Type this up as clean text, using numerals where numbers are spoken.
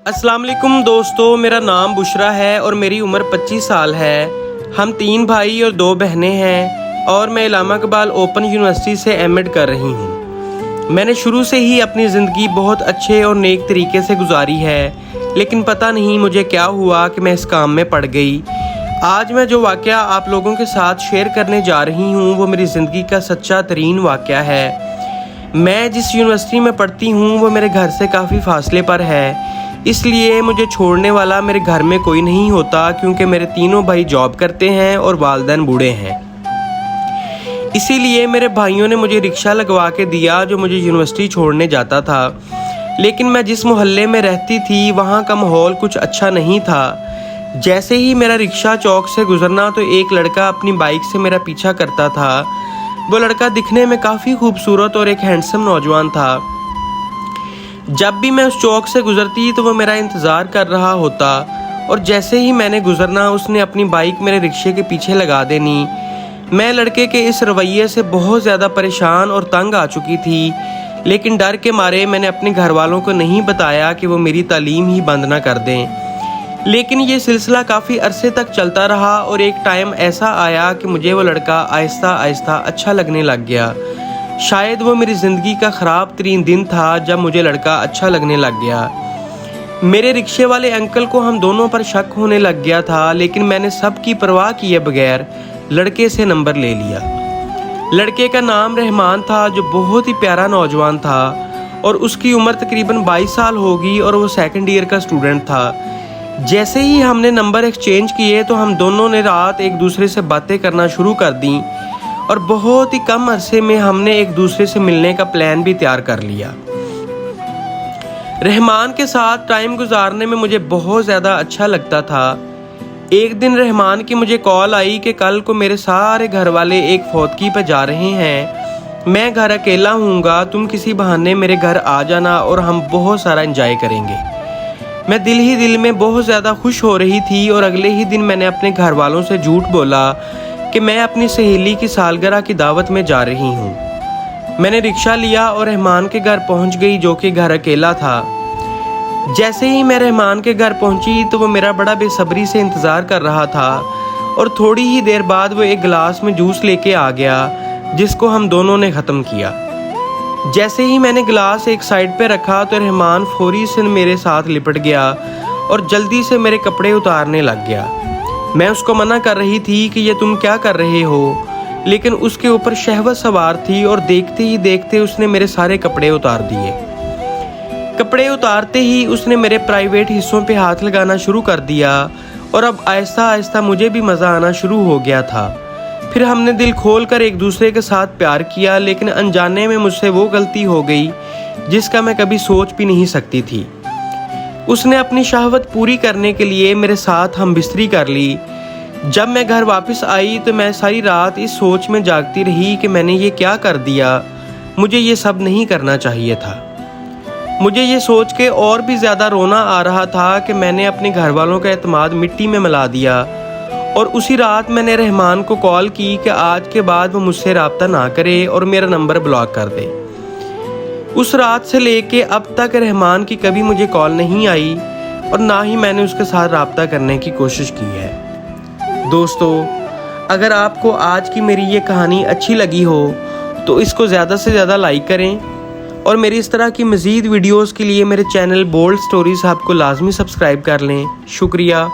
अस्सलाम वालेकुम दोस्तों, मेरा नाम बुशरा है और मेरी उम्र 25 साल है। हम 3 भाई और 2 बहनें हैं और मैं इलामा इकबाल ओपन यूनिवर्सिटी से एमएड कर रही हूँ। मैंने शुरू से ही अपनी ज़िंदगी बहुत अच्छे और नेक तरीके से गुजारी है, लेकिन पता नहीं मुझे क्या हुआ कि मैं इस काम में पड़ गई। आज मैं जो वाक़या आप लोगों के साथ शेयर करने जा रही हूँ वो मेरी ज़िंदगी का सच्चा तरीन वाक़या है। मैं जिस यूनिवर्सिटी में पढ़ती हूँ वो मेरे घर से काफ़ी फासले पर है, इसलिए मुझे छोड़ने वाला मेरे घर में कोई नहीं होता, क्योंकि मेरे तीनों भाई जॉब करते हैं और वालिदैन बूढ़े हैं। इसीलिए मेरे भाइयों ने मुझे रिक्शा लगवा के दिया जो मुझे यूनिवर्सिटी छोड़ने जाता था। लेकिन मैं जिस मोहल्ले में रहती थी वहाँ का माहौल कुछ अच्छा नहीं था। जैसे ही मेरा रिक्शा चौक से गुजरना तो एक लड़का अपनी बाइक से मेरा पीछा करता था। वो लड़का दिखने में काफ़ी खूबसूरत और एक हैंडसम नौजवान था। जब भी मैं उस चौक से गुजरती तो वो मेरा इंतज़ार कर रहा होता, और जैसे ही मैंने गुजरना उसने अपनी बाइक मेरे रिक्शे के पीछे लगा देनी। मैं लड़के के इस रवैये से बहुत ज़्यादा परेशान और तंग आ चुकी थी, लेकिन डर के मारे मैंने अपने घर वालों को नहीं बताया कि वो मेरी तालीम ही बंद ना कर दें। लेकिन ये सिलसिला काफ़ी अरसे तक चलता रहा और एक टाइम ऐसा आया कि मुझे वो लड़का आहिस्ता आहिस्ता अच्छा लगने लग गया। शायद वो मेरी ज़िंदगी का ख़राब तरीन दिन था जब मुझे लड़का अच्छा लगने लग गया। मेरे रिक्शे वाले अंकल को हम दोनों पर शक होने लग गया था, लेकिन मैंने सब की परवाह किए बगैर लड़के से नंबर ले लिया। लड़के का नाम रहमान था, जो बहुत ही प्यारा नौजवान था और उसकी उम्र तकरीबन 22 साल होगी और वो सेकंड ईयर का स्टूडेंट था। जैसे ही हमने नंबर एक्सचेंज किए तो हम दोनों ने रात एक दूसरे से बातें करना शुरू कर दी और बहुत ही कम अरसे में हमने एक दूसरे से मिलने का प्लान भी तैयार कर लिया। रहमान के साथ टाइम गुजारने में मुझे बहुत ज़्यादा अच्छा लगता था। एक दिन रहमान की मुझे कॉल आई कि कल को मेरे सारे घर वाले एक फौतगी पर जा रहे हैं, मैं घर अकेला हूँगा, तुम किसी बहाने मेरे घर आ जाना और हम बहुत सारा एंजॉय करेंगे। मैं दिल ही दिल में बहुत ज़्यादा खुश हो रही थी और अगले ही दिन मैंने अपने घर वालों से झूठ बोला कि मैं अपनी सहेली की सालगिरह की दावत में जा रही हूँ। मैंने रिक्शा लिया और रहमान के घर पहुँच गई, जो कि घर अकेला था। जैसे ही मैं रहमान के घर पहुँची तो वो मेरा बड़ा बेसब्री से इंतज़ार कर रहा था और थोड़ी ही देर बाद वो एक गिलास में जूस लेके आ गया, जिसको हम दोनों ने ख़त्म किया। जैसे ही मैंने गिलास एक साइड पे रखा तो रहमान फौरी से मेरे साथ लिपट गया और जल्दी से मेरे कपड़े उतारने लग गया। मैं उसको मना कर रही थी कि ये तुम क्या कर रहे हो, लेकिन उसके ऊपर शहवत सवार थी और देखते ही देखते उसने मेरे सारे कपड़े उतार दिए। कपड़े उतारते ही उसने मेरे प्राइवेट हिस्सों पे हाथ लगाना शुरू कर दिया और अब आहिस्ता आहिस्ता मुझे भी मज़ा आना शुरू हो गया था। फिर हमने दिल खोल कर एक दूसरे के साथ प्यार किया, लेकिन अनजाने में मुझसे वो गलती हो गई जिसका मैं कभी सोच भी नहीं सकती थी। उसने अपनी शहवत पूरी करने के लिए मेरे साथ हम बिस्तरी कर ली। जब मैं घर वापस आई तो मैं सारी रात इस सोच में जागती रही कि मैंने ये क्या कर दिया, मुझे ये सब नहीं करना चाहिए था। मुझे ये सोच के और भी ज़्यादा रोना आ रहा था कि मैंने अपने घर वालों का एतमाद मिट्टी में मिला दिया। और उसी रात मैंने रहमान को कॉल की कि आज के बाद वो मुझसे रब्ता ना करे और मेरा नंबर ब्लॉक कर दे। उस रात से लेके अब तक रहमान की कभी मुझे कॉल नहीं आई और ना ही मैंने उसके साथ रब्ता करने की कोशिश की है। दोस्तों, अगर आपको आज की मेरी ये कहानी अच्छी लगी हो तो इसको ज़्यादा से ज़्यादा लाइक करें और मेरी इस तरह की मज़ीद वीडियोज़ के लिए मेरे चैनल बोल्ड स्टोरीज़ हब को लाजमी सब्सक्राइब कर लें। शुक्रिया।